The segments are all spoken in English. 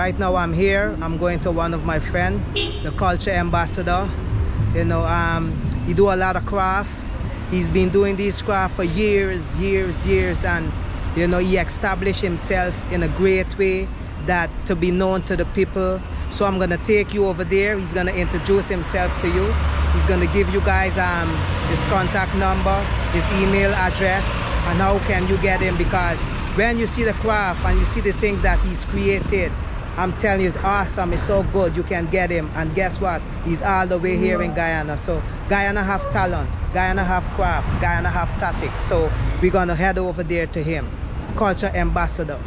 Right now I'm here. I'm going to one of my friends, the Culture Ambassador. You know, he do a lot of craft. He's been doing this craft for years, and you know, he established himself in a great way that to be known to the people. So I'm gonna take you over there. He's gonna introduce himself to you. He's gonna give you guys his contact number, his email address, and how can you get him, because when you see the craft and you see the things that he's created, I'm telling you, it's awesome, it's so good. You can get him, and guess what? He's all the way here in Guyana. So Guyana have talent, Guyana have craft, Guyana have tactics. So we're gonna head over there to him. Culture Ambassador.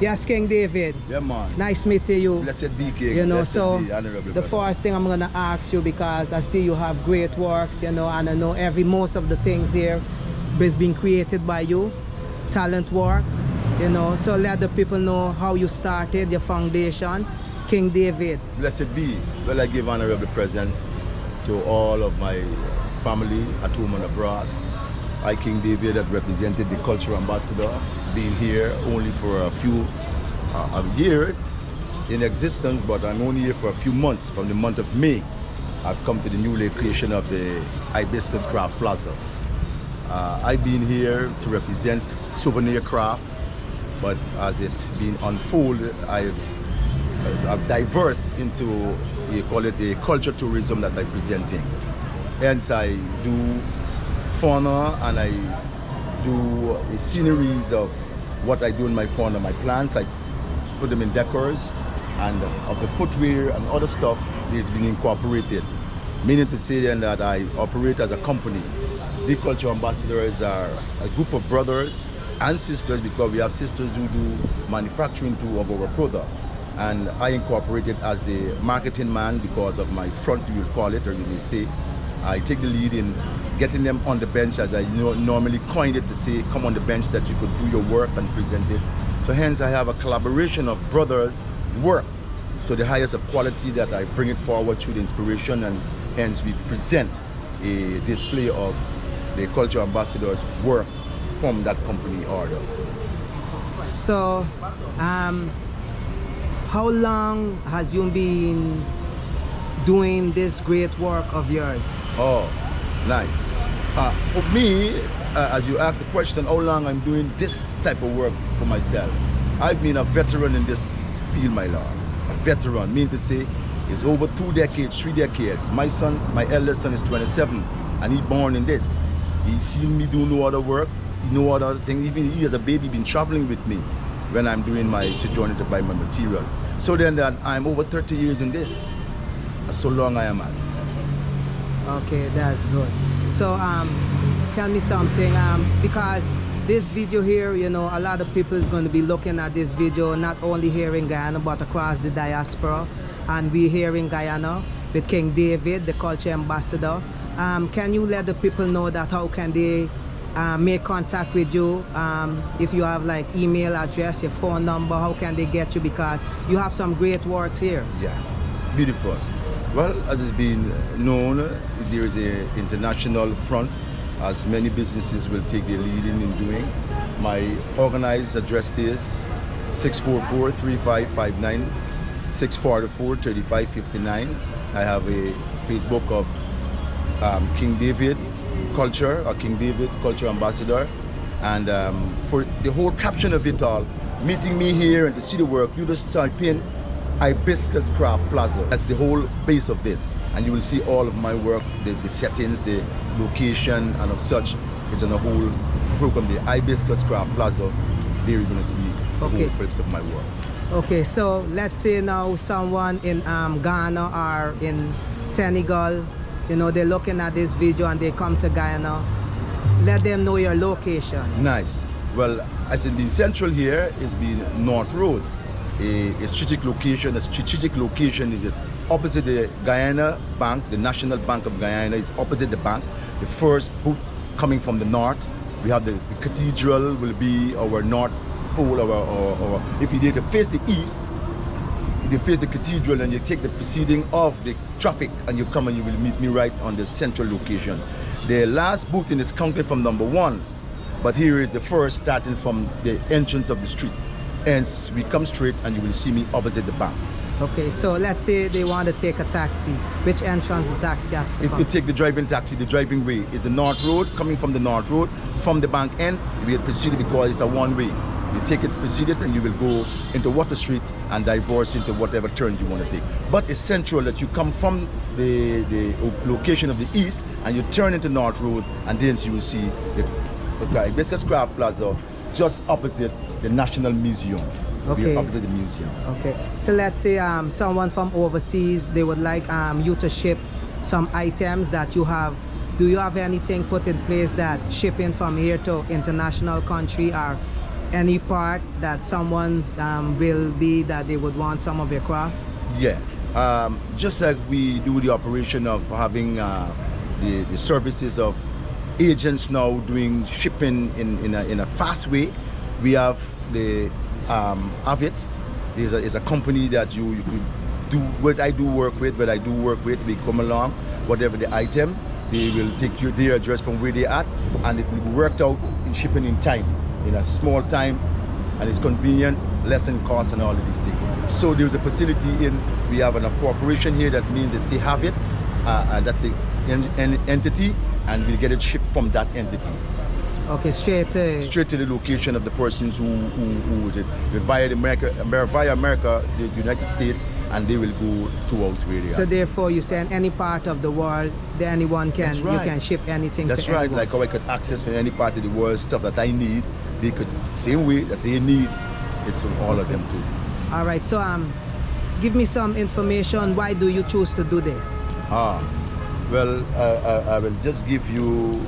Yes, King David. Yeah, man. Nice meeting you. Blessed be, King. You know, Blessed so be, honorable the brother. first thing I'm gonna ask you, because I see you have great works, you know, and I know most of the things here is being created by you, talent work, you know. So let the people know how you started, your foundation, King David. Blessed be. Well, I give honorable presents to all of my family at home and abroad. I, King David, have represented the Culture Ambassador, being here only for a few years in existence, but I'm only here for a few months. From the month of May, I've come to the new location of the Hibiscus Craft Plaza. I've been here to represent souvenir craft, but as it's been unfolded, I've diversed into, you call it a culture tourism that I'm presenting. Hence, I do fauna and I do a sceneries of what I do in my fauna, my plants. I put them in decors, and of the footwear and other stuff is being incorporated. Meaning to say then that I operate as a company. The Culture Ambassadors are a group of brothers and sisters, because we have sisters who do manufacturing too of our product. And I incorporated as the marketing man because of my front, you will call it, or you may say. I take the lead in getting them on the bench, as I normally coined it, to say, come on the bench that you could do your work and present it. So hence I have a collaboration of brothers work to the highest of quality, that I bring it forward through the inspiration, and hence we present a display of the Culture Ambassador's work from that company order. So how long has you been doing this great work of yours? Oh, nice. For me, as you asked the question, how long I'm doing this type of work for myself, I've been a veteran in this field, my lord. A veteran, mean to say, is over 2 decades, 3 decades. My son, my eldest son, is 27, and he born in this. He's seen me do no other work, no other thing. Even he as a baby been traveling with me when I'm doing my sojourning to buy my materials. So then that I'm over 30 years in this. So long I am at. Okay, that's good. So tell me something, because this video here, you know, a lot of people is going to be looking at this video, not only here in Guyana but across the diaspora, and we here in Guyana with King David, the Culture Ambassador. Can you let the people know that how can they make contact with you? If you have like email address, your phone number, how can they get you, because you have some great works here? Yeah, beautiful. Well, as it's been known, there is an international front, as many businesses will take the lead in doing. My organized address is 644-3559, 644-3559. I have a Facebook of King David Culture, or King David Culture Ambassador. And for the whole caption of it all, meeting me here and to see the work, you just type in Hibiscus Craft Plaza. That's the whole base of this, and you will see all of my work, the settings, the location, and of such. It's on a whole program, the Hibiscus Craft Plaza. There you're going to see the whole flips of my work. Okay, so let's say now someone in Ghana or in Senegal, you know, they're looking at this video and they come to Guyana. Let them know your location. Nice. Well, as in being central here, it's been North Road. A strategic location. A strategic location is just opposite the Guyana Bank, the National Bank of Guyana is opposite the bank. The first booth coming from the north. We have the cathedral will be our north pole, or if you did to face the east, if you face the cathedral and you take the proceeding of the traffic and you come and you will meet me right on the central location. The last booting is counted from number 1, but here is the first starting from the entrance of the street. Hence, we come straight and you will see me opposite the bank. Okay, so let's say they want to take a taxi. Which entrance the taxi have to come? You take the driving taxi. The driving way is the North Road, coming from the North Road. From the bank end, we will proceed because it's a one-way. You take it, proceed it, and you will go into Water Street and divorce into whatever turns you want to take. But it's central that you come from the location of the east and you turn into North Road, and then you will see the Business Craft Plaza just opposite the National Museum. Okay. We're opposite the museum. Okay. So let's say someone from overseas, they would like you to ship some items that you have. Do you have anything put in place that shipping from here to international country or any part that someone's will be that they would want some of your craft? Yeah, just like we do the operation of having the services of agents now doing shipping in a fast way, we have the Avid. Is a company that you could do what I do work with, they come along, whatever the item, they will take their address from where they at, and it will be worked out in shipping in time, in a small time, and it's convenient, less in cost and all of these things. So there's a facility we have a corporation here that means it's the Habit, and that's the entity, and we get it shipped from that entity. Okay, straight to the location of the persons who did via America, the United States, and they will go throughout where they are. So therefore, you say in any part of the world, that anyone can you can ship anything. That's to right. anyone. Like how I could access from any part of the world stuff that I need, they could same way that they need. It's from all of them too. All right. So give me some information. Why do you choose to do this? Well, I will just give you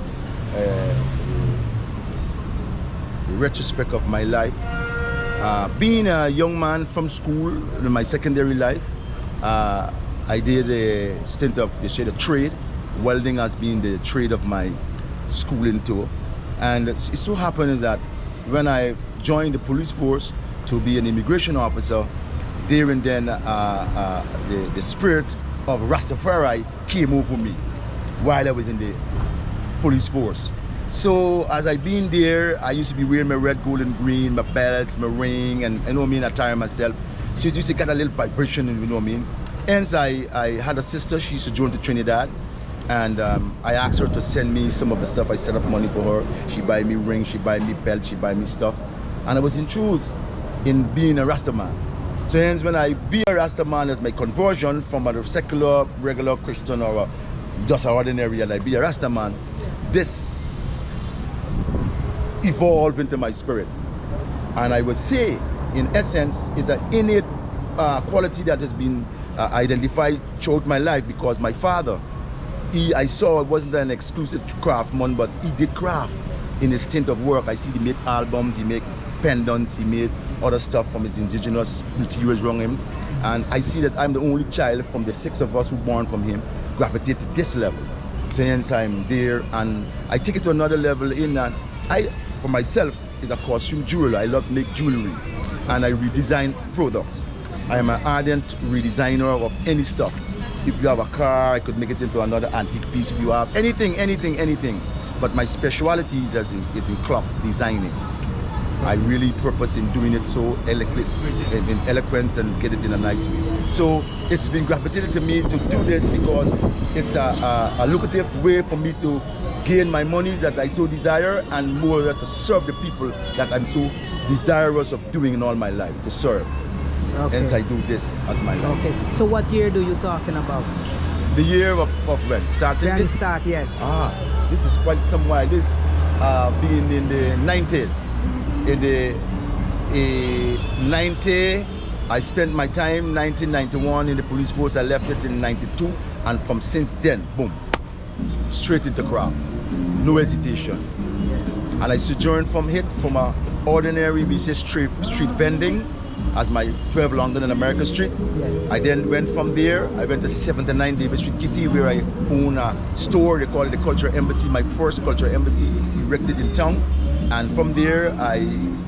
the retrospect of my life. Being a young man from school in my secondary life, I did a stint of a trade. Welding has been the trade of my schooling too. And it so happened that when I joined the police force to be an immigration officer, there and then the spirit of Rastafari came over me while I was in the police force. So as I been there, I used to be wearing my red, gold, and green, my belts, my ring, and you know what I mean, attire myself. So it used to get a little vibration, you know what I mean. Hence, I had a sister, she used to join to Trinidad, and I asked her to send me some of the stuff. I set up money for her. She buy me ring, she buy me belt, she buy me stuff. And I was enthused in being a Rastaman. So hence, when I be a Rastaman as my conversion from a secular, regular Christian or just an ordinary, and I be a Rastaman, this evolved into my spirit. And I would say, in essence, it's an innate quality that has been identified throughout my life, because my father, I saw it wasn't an exclusive craftsman, but he did craft in his stint of work. I see he made albums, he made pendants, he made other stuff from his indigenous materials around him. And I see that I'm the only child from the 6 of us who born from him gravitate to this level. So hence I'm there, and I take it to another level in that for myself, is a costume jeweler. I love to make jewelry, and I redesign products. I am an ardent redesigner of any stuff. If you have a car, I could make it into another antique piece. If you have anything. But my specialty is in cloth designing. I really purpose in doing it so in eloquence and get it in a nice way. So it's been gravitated to me to do this because it's a lucrative way for me to gain my money that I so desire, and more to serve the people that I'm so desirous of doing in all my life, to serve. Okay. Hence I do this as my life. Okay. So what year do you talking about? The year of when? Starting when this? Start, yes. This is quite some while. This being in the 90s. In the 90, I spent my time 1991 in the police force. I left it in 92, and from since then, boom, straight into craft, no hesitation. And I sojourned from a ordinary, we say street vending, as my 12 London and America Street. Yes. I then went from there, I went to 79 David Street, Kitty, where I own a store. They call it the Culture Embassy, my first Culture Embassy erected in town. And from there, I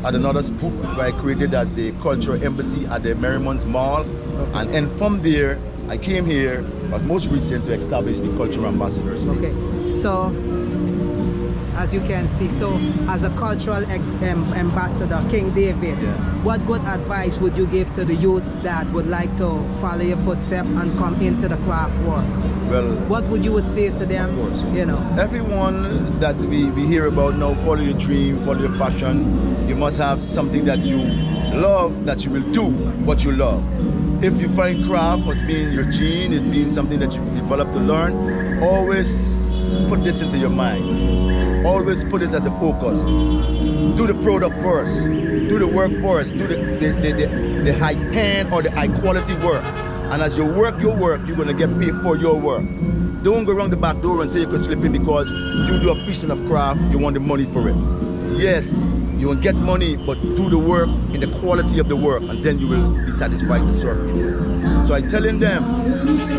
had another spook where I created as the Culture Embassy at the Merriman's Mall. Okay. And from there, I came here, but most recent, to establish the Culture Ambassador space. Okay, so as you can see. So as a cultural ambassador, King David, what good advice would you give to the youths that would like to follow your footsteps and come into the craft work? Well, what would you say to them? Of course. You know, everyone that we hear about now, follow your dream, follow your passion. You must have something that you love, that you will do what you love. If you find craft, what's being your gene, it being something that you develop to learn, always put this into your mind. Always put this as a focus. Do the product first. Do the work first. Do the high end or the high quality work. And as you work your work, you're gonna get paid for your work. Don't go around the back door and say you could slip in because you do a piece of craft, you want the money for it. Yes, you will get money, but do the work in the quality of the work, and then you will be satisfied to serve people. So I'm telling them,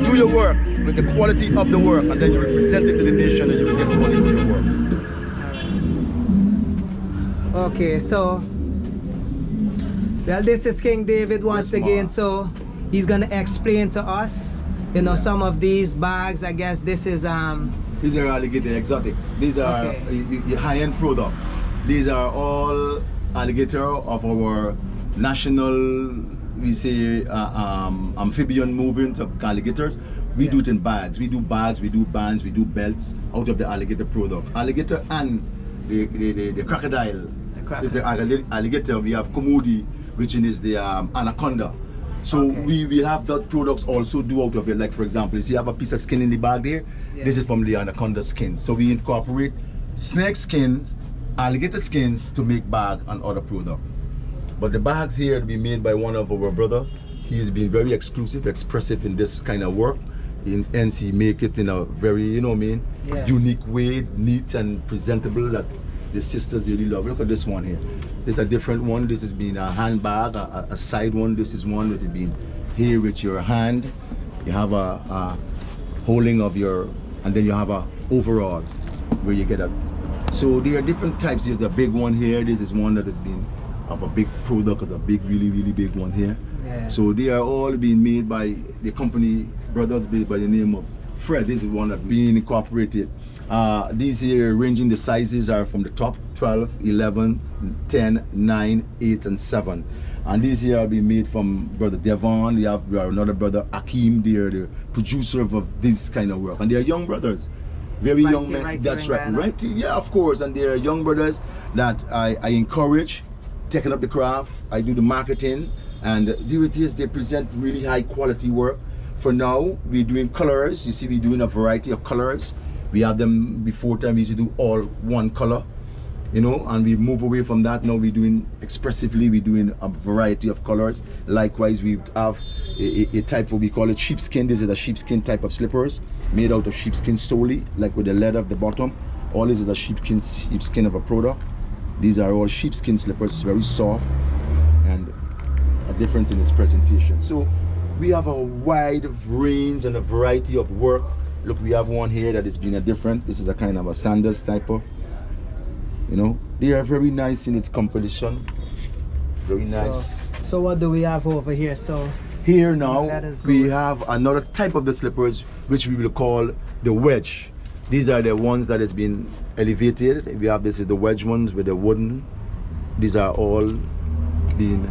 do your work with the quality of the work, and then you will present it to the nation and you will get money for your work. Okay, so, well, this is King David once again, so he's gonna explain to us, you know, some of these bags. I guess this is these are alligator exotics. These are the high-end product. These are all alligator of our national, we say, amphibian movement of alligators. We do it in bags. We do bags, we do bands, we do belts out of the alligator product. Alligator and the crocodile. Is the alligator. We have Komodi, which is the anaconda. So we have that products also do out of it. Like for example, you see, you have a piece of skin in the bag there. This is from the anaconda skin. So we incorporate snake skins, alligator skins to make bag and other product. But the bags here to be made by one of our brother. He's been very exclusive, expressive in this kind of work. Hence he make it in a very, you know what I mean, unique way, neat and presentable that the sisters really love. Look at this one here. This is a different one. This has been a handbag, a side one. This is one that has been here with your hand. You have a holding of your, and then you have a overall where you get a. So there are different types. There's a big one here. This is one that has been of a big product, of a big, really big one here. So they are all being made by the company brothers by the name of Fred. This is one that being incorporated. These here ranging the sizes are from the top 12, 11, 10, 9, 8 and 7. And these here are being made from brother Devon. We have another brother Akeem. They are the producer of this kind of work, and they are young brothers, very young men. That's right, yeah, of course. And they are young brothers that I encourage taking up the craft. I do the marketing, and DVTs, they present really high quality work. For now, we're doing colors. You see, we're doing a variety of colors. We have them before time. We used to do all one color, you know, and we move away from that. Now we're doing expressively, we're doing a variety of colors. Likewise, we have a type of, we call it sheepskin. This is a sheepskin type of slippers made out of sheepskin solely, like with the leather at the bottom. All this is a sheepskin of a product. These are all sheepskin slippers, very soft and different in its presentation. So we have a wide range and a variety of work. Look, we have one here that has been a different. This is a kind of a Sanders type of, you know. They are very nice in its composition. Very nice. So what do we have over here? So here now we have another type of the slippers which we will call the wedge. These are the ones that has been elevated. We have this is the wedge ones with the wooden. These are all being.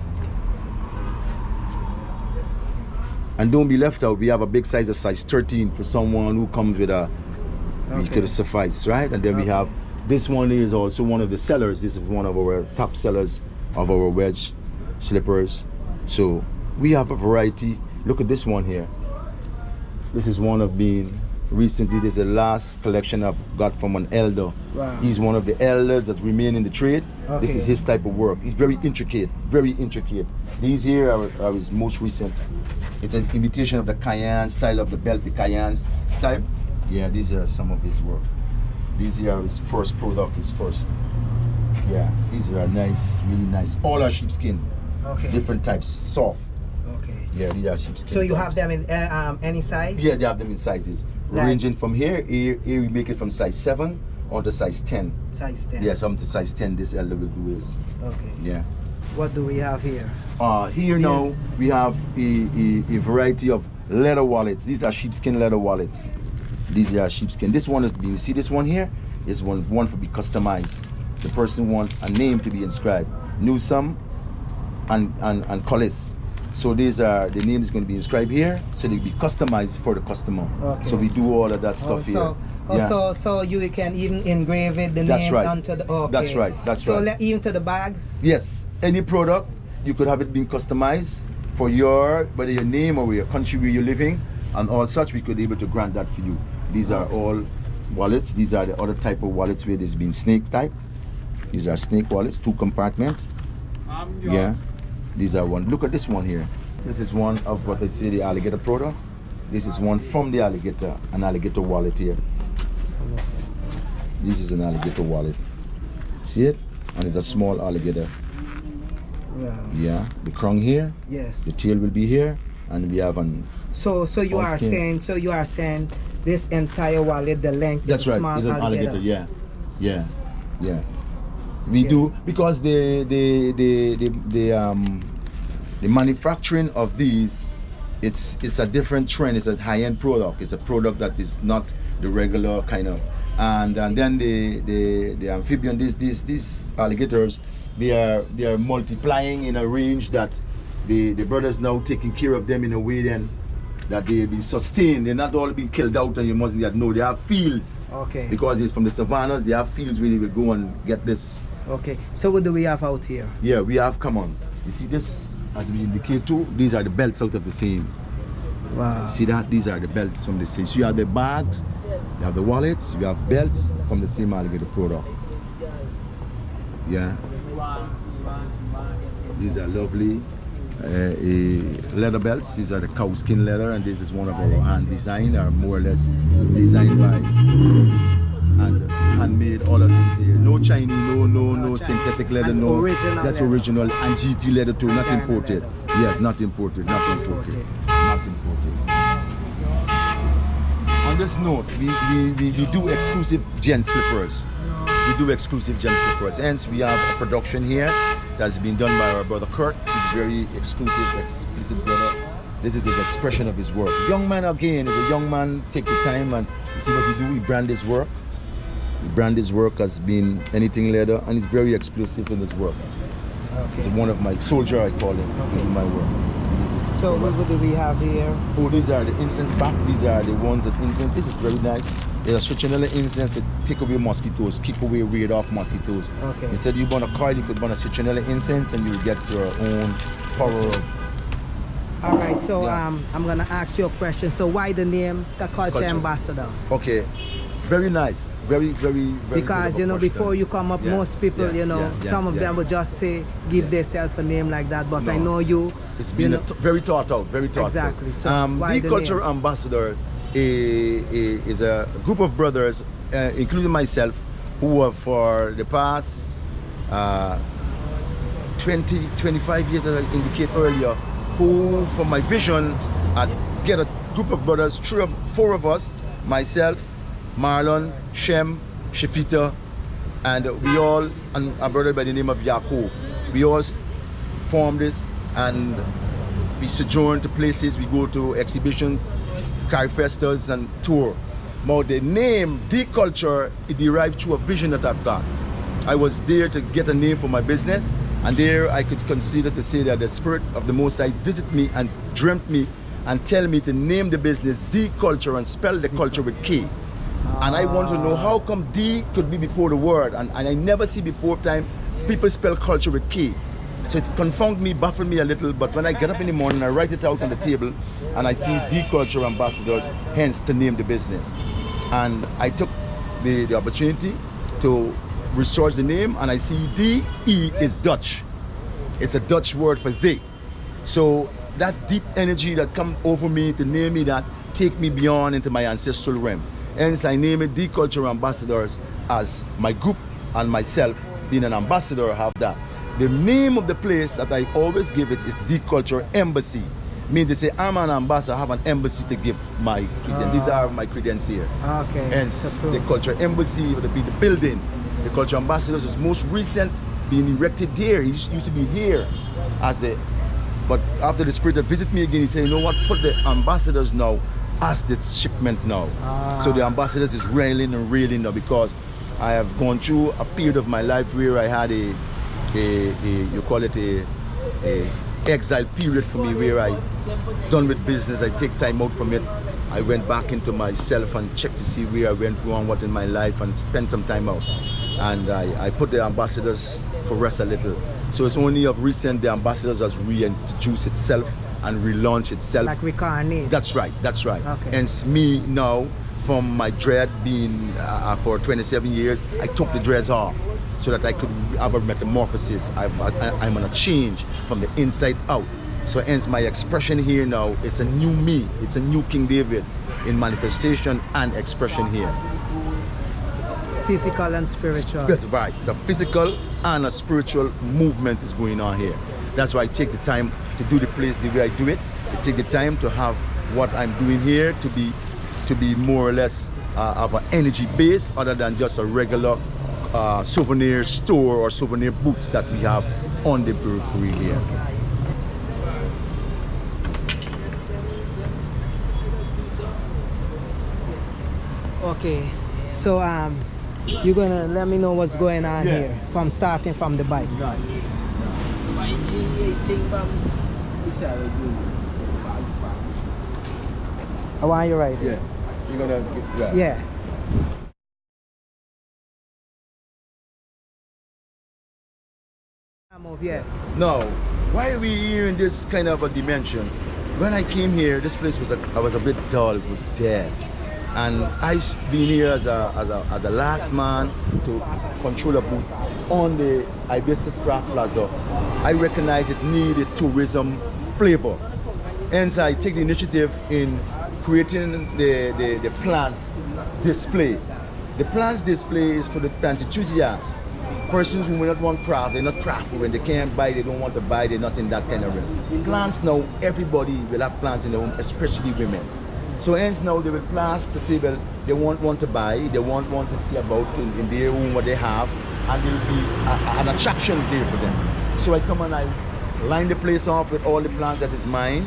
And don't be left out. We have a big size of size 13 for someone who comes with a, we could suffice, right? And then we have, this one is also one of the sellers. This is one of our top sellers of our wedge slippers. So we have a variety. Look at this one here. This is one of being recently, this is the last collection I've got from an elder. Wow. He's one of the elders that remain in the trade. This is his type of work. He's very intricate, very intricate. These here are his most recent. It's an imitation of the Guyana style of the belt, the Guyana style. Yeah, these are some of his work. These are his first product, his first. Yeah, these are nice, really nice. All are sheepskin. Different types, soft. Yeah, these are sheepskin. So you have them in any size? Yeah, they have them in sizes. Ranging from here we make it from size 7 on to size 10. Size 10. Yeah, some to size 10 this elder will do is. Yeah. What do we have here? Here now we have a variety of leather wallets. These are sheepskin leather wallets. These are sheepskin. This one is, you see this one here? is one for be customized. The person wants a name to be inscribed. Newsome and Collis. So these are the names going to be inscribed here, so they be customized for the customer. Okay. So we do all of that stuff here. So you can even engrave it, the That's name right. onto the. Okay. That's right. That's right. So even to the bags. Yes, any product you could have it being customized for your whether your name or your country where you're living and all such. We could be able to grant that for you. These are all wallets. These are the other type of wallets where there's been snake type. These are snake wallets, 2 compartment. Yeah. These are one. Look at this one here. This is one of what they say the alligator product. This is one from the alligator, an alligator wallet here. This is an alligator wallet. See it? And it's a small alligator. Yeah. The crown here. Yes. The tail will be here, and we have an. So you are skin. saying this entire wallet, the length. That's right. Small It's an alligator. Yeah. We do because the manufacturing of these, it's a different trend. It's a high-end product. It's a product that is not the regular kind of. And then the amphibian, these alligators, they are multiplying in a range that the brothers now taking care of them in a way then that they be sustained. They're not all being killed out and you mustn't yet know. They have fields. Okay. Because it's from the savannas, they have fields where they will go and get this. Okay. So what do we have out here? Yeah, we have, come on. You see this, as we indicate too, these are the belts out of the same. Wow. See that? These are the belts from the same. So you have the bags, you have the wallets, you have belts from the same alligator product. Yeah. These are lovely leather belts. These are the cow skin leather, and this is one of our hand design, or more or less designed by and handmade. All of these here. No Chinese, no synthetic leather. That's no. original That's leather. original and GT leather too, not Guyana imported. leather. Yes, not imported. Not imported. Not imported. On this note, we do exclusive gen slippers. We do exclusive gen slippers. Hence, we have a production here that's been done by our brother Kurt. He's very exclusive, explicit brother. This is his expression of his work. Young man again is a young man. Take the time and you see what he do. He brand his work. He brand his work as being anything leather, and he's very exclusive in his work. Okay. He's one of my soldier, I call him, to do my work. So what do we have here? Oh, these are the incense pack. These are the ones that incense. This is very nice. There's a citronella incense to take away mosquitoes, keep away weird off mosquitoes. Okay. Instead you burn a coil, you could burn a citronella incense and you will get your own power of. All right, so Yeah. I'm gonna ask you a question. So why the name, the Culture Ambassador? Okay, very nice, very Because good you know, question. before you come up, Yeah, most people, yeah, you know, yeah, some of yeah. them would just say, give themselves a name like that. But I No. know you. It's you been know, very thought out, very thought Exactly. out. So why the the Culture name? Ambassador is a group of brothers, including myself, who have for the past 25 years, as I indicated earlier, who, for my vision, I get a group of brothers, 4 of us, myself, Marlon, Shem, Shafita, and we all, and a brother by the name of Yaakov. We all form this, and we sojourn to places, we go to exhibitions, carry festivals and tour. Now the name, the culture, it derived through a vision that I've got. I was there to get a name for my business, and there I could consider to say that the Spirit of the Most High visit me and dreamt me and tell me to name the business The Culture and spell the culture with K. And I want to know how come D could be before the word, and I never see before time people spell culture with K. So it confounded me, baffled me a little, but when I get up in the morning, I write it out on the table and I see the Culture Ambassadors, hence to name the business. And I took the opportunity to research the name, and I see D-E is Dutch. It's a Dutch word for they. So that deep energy that come over me to name me that, take me beyond into my ancestral realm. Hence I name it The Culture Ambassadors, as my group and myself being an ambassador have that. The name of the place that I always give it is The Culture Embassy. Mean to say I'm an ambassador, I have an embassy to give my credence. These are my credence here. Okay. Hence So the Culture Embassy would be the building. The Culture Ambassadors is most recent being erected there. He used to be here as the, but after the Spirit that visit me again, he said, you know what, put the ambassadors now as the shipment now. So the ambassadors is railing and reeling now, because I have gone through a period of my life where I had a you call it a exile period for me, where I done with business. I take time out from it. I went back into myself and checked to see where I went wrong, what in my life, and spent some time out. And I put the Ambassadors for rest a little. So it's only of recent the Ambassadors has reintroduced itself and relaunched itself. Like reincarnate. That's right, that's right. Okay. And it's me now, from my dread being for 27 years, I took the dreads off so that I could have a metamorphosis. I'm on a change from the inside out. So hence my expression here now, it's a new me, it's a new King David in manifestation and expression here. Physical and spiritual. That's right. The physical and a spiritual movement is going on here. That's why I take the time to do the place the way I do it. I take the time to have what I'm doing here to be more or less of an energy base, other than just a regular souvenir store or souvenir booths that we have on the periphery here. Okay, so you're gonna let me know what's going on here from starting from the bike. I want you right. Yeah, you're gonna get, Yeah. Move, yes. Now, why are we here in this kind of a dimension? When I came here, this place was I was a bit dull. It was dead. And I've been here as a last man to control a booth on the Hibiscus Craft Plaza. I recognize it needed tourism flavor. Hence, I take the initiative in creating the plant display. The plants display is for the plant enthusiasts. Persons who will not want craft, they're not craftful. When they can't buy, they don't want to buy, they're not in that kind of realm. Plants now, everybody will have plants in their home, especially women. So hence now they will plans to say, well, they won't want to buy, they won't want to see about in their room what they have, and there will be an attraction there for them. So I come and I line the place off with all the plants that is mine.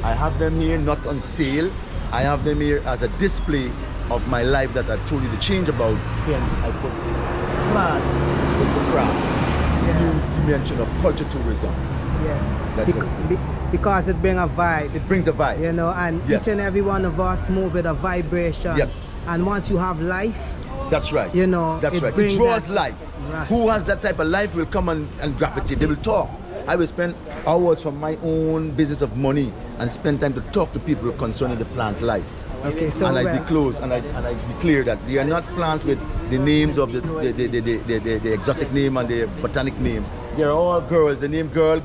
I have them here not on sale. I have them here as a display of my life that I told you to change about. Hence I put plants with the craft, new dimension of culture tourism. Yes. That's because it brings a vibe. It brings a vibe. You know, and each and every one of us move with a vibration. Yes. And once you have life, that's right. You know, that's right. It draws life. Who has that type of life will come and gravitate. They will talk. I will spend hours from my own business of money and spend time to talk to people concerning the plant life. Okay, so and I disclose and I declare that they are not plants with the names of the exotic name and the botanic name. They are all girls. The name girl.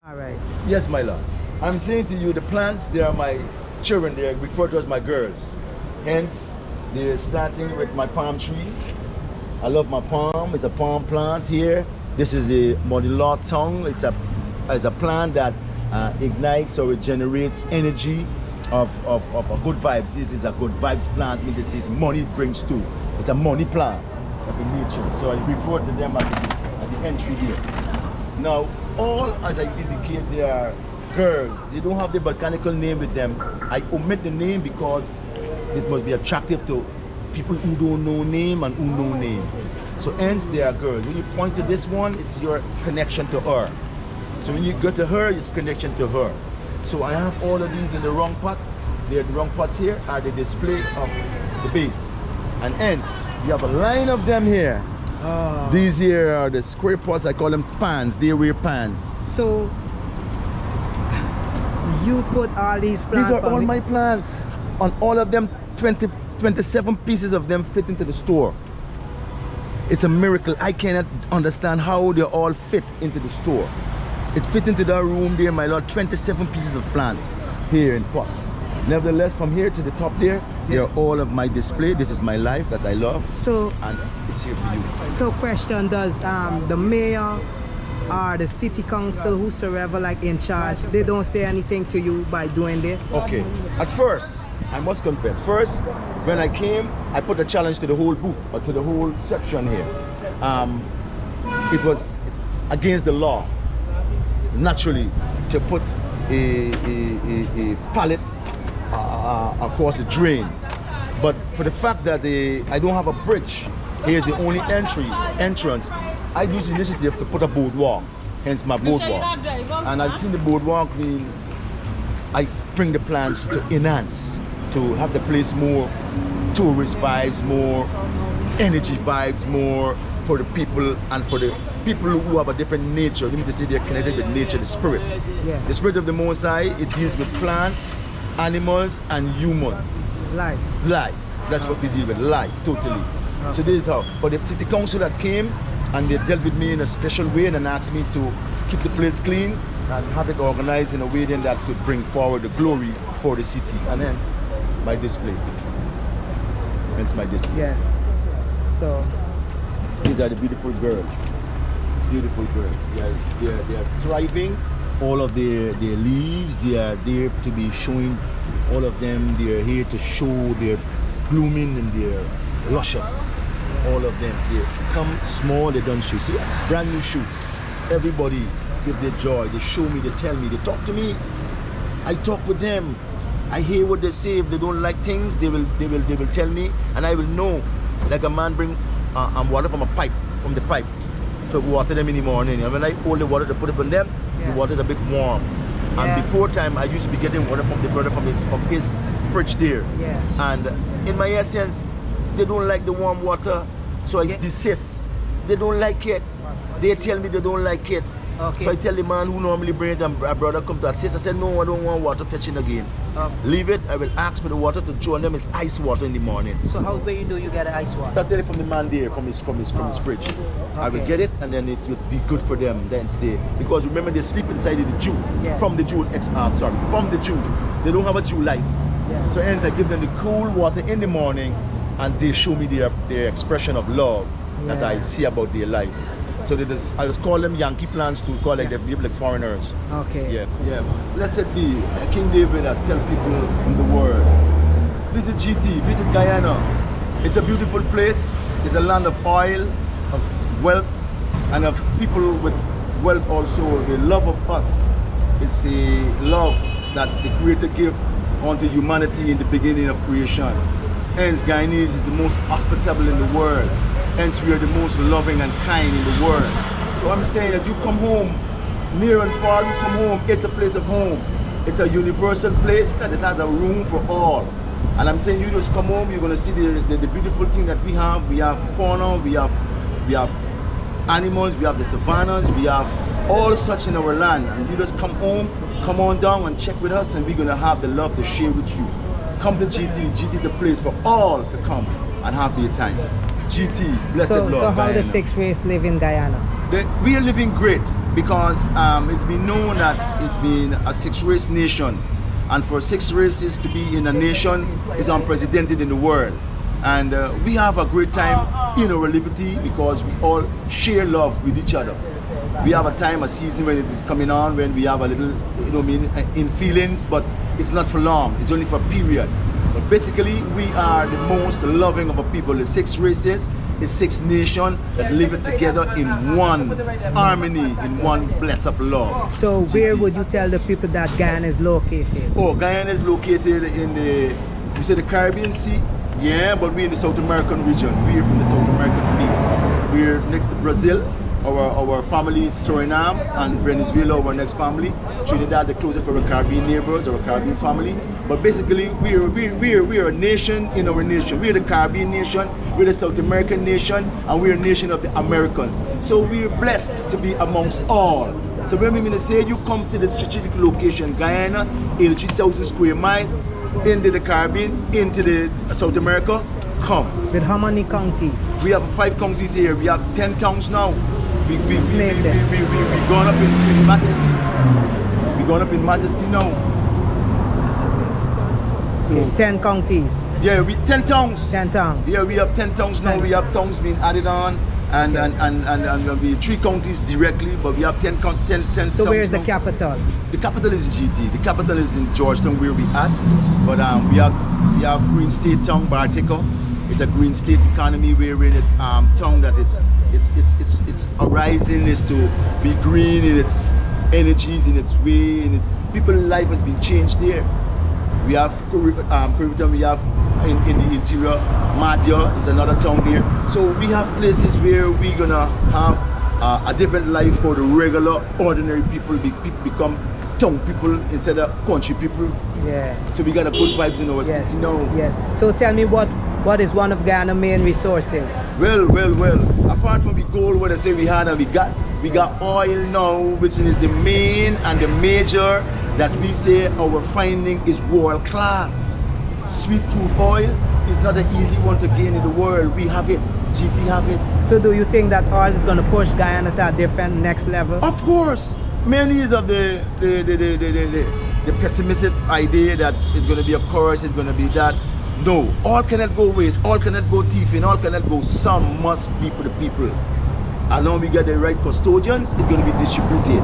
All right. Yes, my lord. I'm saying to you, the plants, they are my children. They are referred to as my girls. Hence, they're starting with my palm tree. I love my palm. It's a palm plant here. This is the modular tongue. It's a plant that ignites or it generates energy of good vibes. This is a good vibes plant. This is money it brings too. It's a money plant of nature. So I refer to them at the entry here. Now, all as I indicate, they are girls. They don't have the botanical name with them. I omit the name because it must be attractive to people who don't know name and who know name. So hence they are girls. When you point to this one, it's your connection to her. So when you go to her, it's connection to her. So I have all of these in the wrong pot. The wrong pots here are the display of the base. And hence, you have a line of them here. Oh. These here are the square pots. I call them pans. They wear pans. So you put all these plants. These are all my plants. On all of them, 27 pieces of them fit into the store. It's a miracle. I cannot understand how they all fit into the store. It fit into that room there, my lord. 27 pieces of plants here in pots. Nevertheless, from here to the top there, they are all of my display. This is my life that I love. So, and it's here for you. So question, does the mayor or the city council, whosoever like in charge, they don't say anything to you by doing this? Okay. At first, I must confess, first, when I came, I put a challenge to the whole booth, or to the whole section here. It was against the law, naturally, to put a pallet across the drain. But for the fact that I don't have a bridge, here's the only entrance. I use the initiative to put a boardwalk, hence my boardwalk. And I've seen the boardwalk I bring the plans to enhance, to have the place more tourist vibes, more energy vibes, more for the people, and for the people who have a different nature. Let me just say they're connected with nature, the spirit. Yeah. The spirit of the Most High, it deals with plants, animals, and human. Life. Life. That's what we deal with, life, totally. So this is how. But the city council that came and they dealt with me in a special way and asked me to keep the place clean and have it organized in a way then that could bring forward the glory for the city. And hence my display. Hence my display. Yes. So these are the beautiful girls. Beautiful girls. They are thriving. All of their leaves, they are there to be showing. All of them, they are here to show their blooming and their luscious. All of them, they come small, they don't shoot. See, brand new shoots. Everybody give their joy. They show me, they tell me, they talk to me. I talk with them. I hear what they say. If they don't like things, they will tell me, and I will know. Like a man bring water from the pipe, to water them in the morning. And when I hold the water to put it on them, the water is a bit warm. And before time, I used to be getting water from the brother from his fridge there. Yeah. And in my essence, they don't like the warm water, so I desist. They don't like it. They tell me they don't like it. Okay. So I tell the man who normally bring it, and a brother come to assist. I said, no, I don't want water fetching again. Leave it. I will ask for the water to join them. It's ice water in the morning. So how do you get the ice water? I tell it from the man there, from his fridge. I will get it, and then it will be good for them. Then stay, because remember they sleep inside of the Jew. Yes. From the Jew. From the Jew. They don't have a Jew life. Yes. So hence I give them the cool water in the morning, and they show me their expression of love that I see about their life. So I just call them Yankee plants to call like they behave like foreigners. Okay. Yeah. Blessed be King David. I tell people from the world, visit GT, visit Guyana. It's a beautiful place. It's a land of oil, of wealth, and of people with wealth also. The love of us. It's a love that the Creator gave unto humanity in the beginning of creation. Hence, Guyanese is the most hospitable in the world. Hence, we are the most loving and kind in the world. So I'm saying that you come home, near and far, you come home, it's a place of home. It's a universal place that it has a room for all. And I'm saying you just come home, you're gonna see the beautiful thing that we have. We have fauna, we have animals, we have the savannas, we have all such in our land. And you just come home, come on down and check with us, and we're gonna have the love to share with you. Come to GT. GT is a place for all to come and have their time. GT, blessed Lord. So how Guyana. the 6th race live in Guyana? We are living great because it's been known that it's been a 6th race nation, and for 6 races to be in a nation is unprecedented in the world. And we have a great time in our liberty because we all share love with each other. We have a time, a season when it is coming on, when we have a little, in feelings, but it's not for long. It's only for a period. But basically, we are the most loving of a people. The 6 races, the 6 nations that live it together in one harmony, in one blessed love. So where would you tell the people that Guyana is located? Oh, Guyana is located in the Caribbean Sea. Yeah, but we're in the South American region. We're from the South American piece. We're next to Brazil. Our family is Suriname, and Venezuela, our next family. Trinidad, the closest for our Caribbean neighbors, our Caribbean family. But basically, we're a nation in our nation. We're the Caribbean nation, we're the South American nation, and we're a nation of the Americans. So we're blessed to be amongst all. So when we say you come to the strategic location, Guyana, in 3,000 square miles, into the Caribbean, into the South America, come. With how many counties? We have 5 counties here. We have 10 towns now. We've gone up in Majesty. We've gone up in Majesty now. So Okay, 10 counties. yeah, 10 towns. 10 towns. Yeah, we have 10 towns now. We have towns being added on, and we 3 counties directly, but we have 10 towns. So where's the now. capital? The capital is GT. The capital is in Georgetown, where we at. But we have Green State Town, Bartico. It's a green state economy. We're in a town that it's arising is to be green in its energies, in its way, in its people's life has been changed there. We have Kuribitam, we have in the interior, Madhya is another town there. So we have places where we're gonna have a different life for the regular, ordinary people, become town people instead of country people. Yeah. So we got a good vibes in our Yes. city now. Yes. So tell me what is one of Guyana's main resources? Well. Apart from the gold, what I say we had, and we got oil now, which is the main and the major that we say our finding is world class. Sweet crude oil is not an easy one to gain in the world. We have it. GT have it. So do you think that oil is going to push Guyana to a different next level? Of course. Many is of the pessimistic idea that it's going to be a curse, it's going to be that. No, all cannot go waste, all cannot go thieving, all cannot go. Some must be for the people. And now we get the right custodians, it's going to be distributed.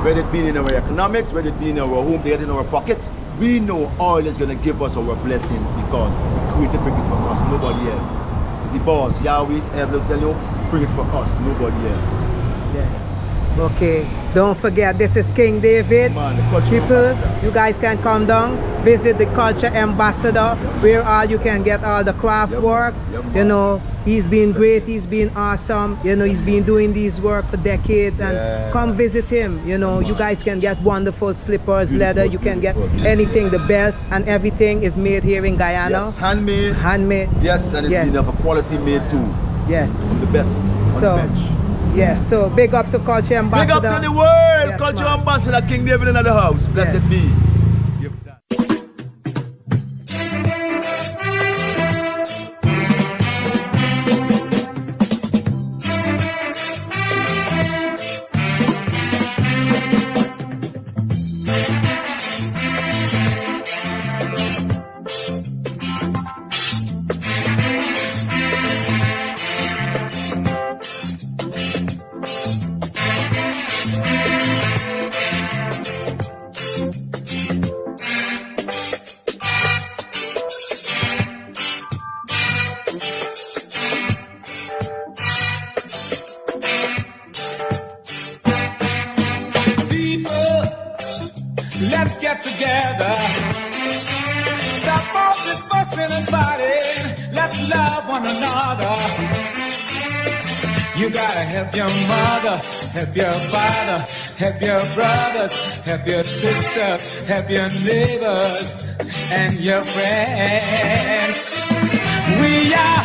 Whether it be in our economics, whether it be in our home, they get in our pockets, we know oil is going to give us our blessings because we created bring it for us, nobody else. It's the boss, Yahweh, ever tell you, bring it for us, nobody else. Yes. Okay, don't forget, this is King David. Man, the Culture People, Ambassador. you guys can come down, visit the Culture Ambassador, where all you can get all the craft Yep. work. Yep, You man. know, he's been great, he's been awesome. You know, he's been doing this work for decades, and Yeah. come visit him. You know, you guys can get wonderful slippers, Beautiful, leather, you can get beautiful. anything, the belts and everything is made here in Guyana. Yes, handmade. Handmade. Yes, and it's Yes. been of a quality made too. Yes. From the best on So, the bench. yes, so big up to Culture Big Ambassador. up to the world, Yes, Culture man. Ambassador, King David in the house. Blessed Yes. be. Give that. People, let's get together. Stop all this fussing and fighting. Let's love one another. You gotta help your mother, help your father, help your brothers, help your sisters, help your neighbors and your friends. We are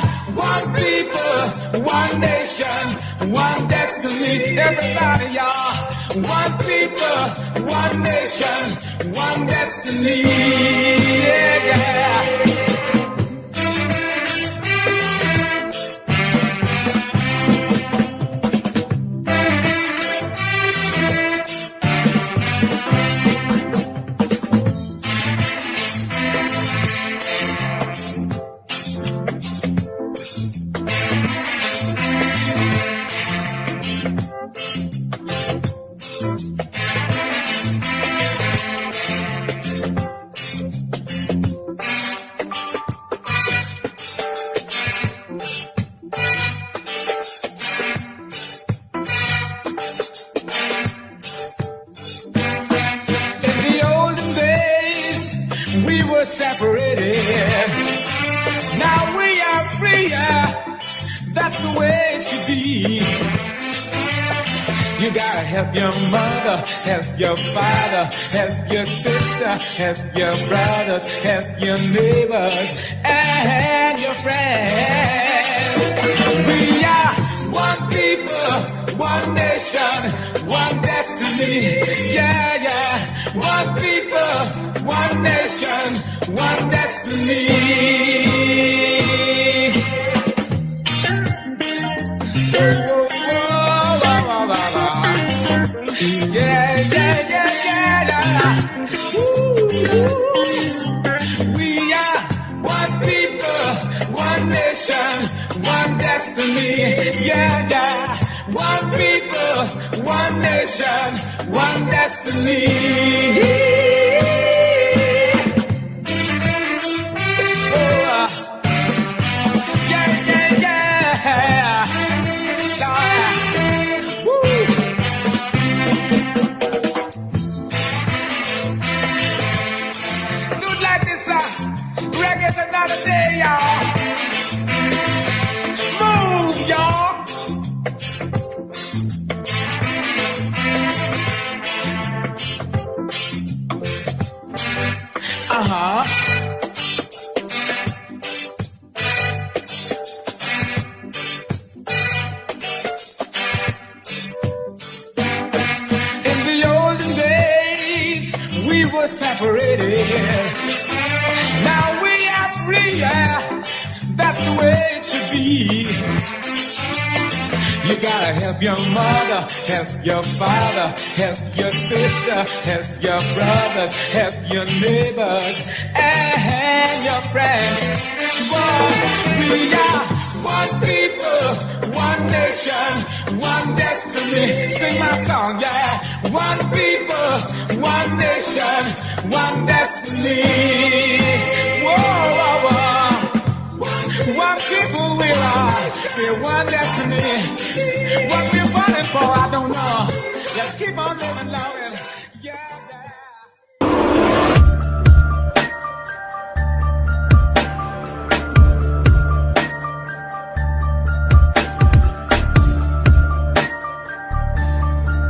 one people, one nation, one destiny. Everybody, y'all. One people, one nation, one destiny. Yeah, yeah. Separated. Now we are freer. That's the way it should be. You gotta help your mother, help your father, help your sister, help your brothers, help your neighbors and your friends. We are one people, one nation, one destiny. Yeah, yeah. One people, one nation, one destiny. Whoa, whoa, whoa, whoa, whoa. Yeah, yeah, yeah, yeah, yeah. Woo. We are one people, one nation, one destiny. Yeah, yeah. One people, one nation, one destiny. Oh, yeah, yeah, yeah. Woo. Do it like Reggae's another day, y'all. Move, y'all. Uh-huh. In the olden days, we were separated. Now we are free, yeah. That's the way it should be. You gotta help your mother, help your father, help your sister, help your brothers, help your neighbors, and your friends. Boy, we are one people, one nation, one destiny. Sing my song, yeah. One people, one nation, one destiny. Whoa, whoa, whoa. One people we are, we're one destiny. What we're fighting for, I don't know. Let's keep on living long and yeah.